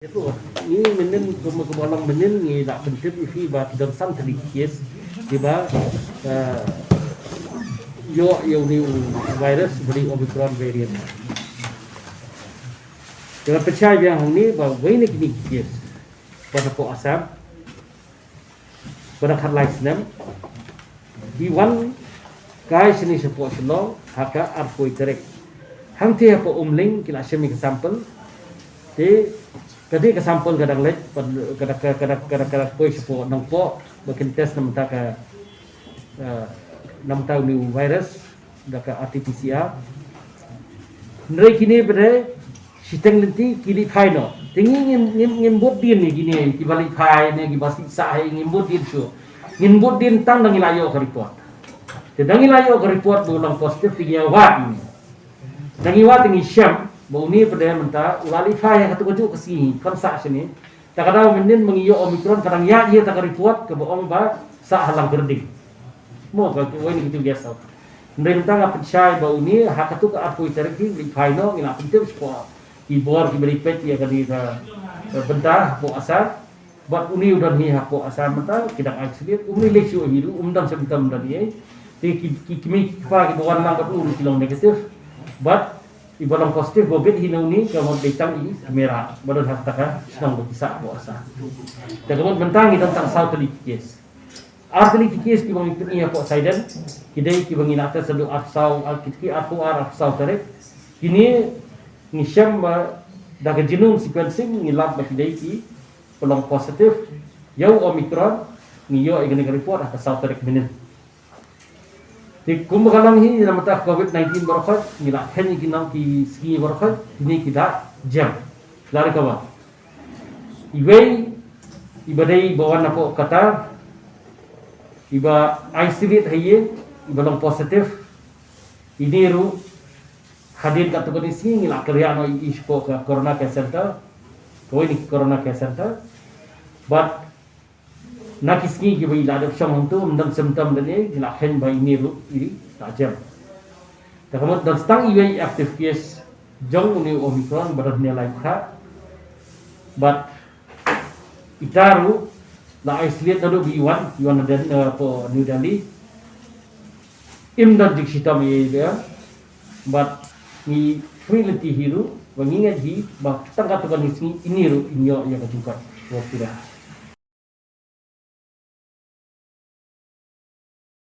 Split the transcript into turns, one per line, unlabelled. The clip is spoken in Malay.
Itu ini menen kemalang menen ni tak bentuk ifi ba tidak sam tadi yes diba yo ni virus beri Omicron variant. Dengan percaya yang ni ba ini kini yes pada po asam pada khat lai senam di wan kai sini sepo selo haka arpoi terek hang ti apa umling kila semi ke sampel te kadi ke sampel kadang lek kadang poi sepo nang po bakin test nam ta ka nam tahu ni virus daka RT-PCR nere kini bere siteng lenti kili phai no tingi ngin bot din ni gini ki balik phai ne ki basi sa hai ngin bot din su ngin bot din tang nang ilayo ka report te dang ilayo ka report bulang positif tingi awat dang iwat tingi syam bau ni pada menta ulali phai ka tu kuju kasi kan sa sini tak ada menen mengiyo Omicron kadang ya dia tak report ke bohong ba sa halang gerding mo ka ini gitu biasa mereka ngap percaya bau ni hak tu ke apa terki li phai no ina pintu sport ibor ki beri pet ya kadi bentar po asal buat uni udah ni po asal menta kidak accident uni lesu hiru umdan sebentam dan ye ki kimi pa ki bawan lang ka uni kilong negatif but ibalang positif bobet hinaw ni kamot ditang ini merah baru hakta senang berkisah po asal dan kamot bentang kita tentang south yes arteli kikis ki bang itu ni po saiden kidai ki bang inata sedu afsau alkitki aku afsau terek kini ngisyam daga genome sequencing ngilap bakidai ki pelong positif yau Omicron niyo igani report ata south terek menen di kumbagalang hi namata COVID-19 barakat ngilap hen ginang ki ski barakat ini kita jam lari kawan iway ibadai bawan apa kata iba isolate haye ibalong positif ini ru hadir kat kondisi ngilak kerja no ispo ke corona care center ko ini corona care center but nakiski ki bai ladap syam tu mendam symptom dan ni ngilak hen bai ini ru ini tajam takamot dan stang iway active case jong ni Omicron barat nilai kha but itaru la isolate dulu B1 dan po New Delhi imdan jiksitam dia but ni freelity hiru mengingat hi bah tangkat tukan ini ru inyo yang kejukat waktu dah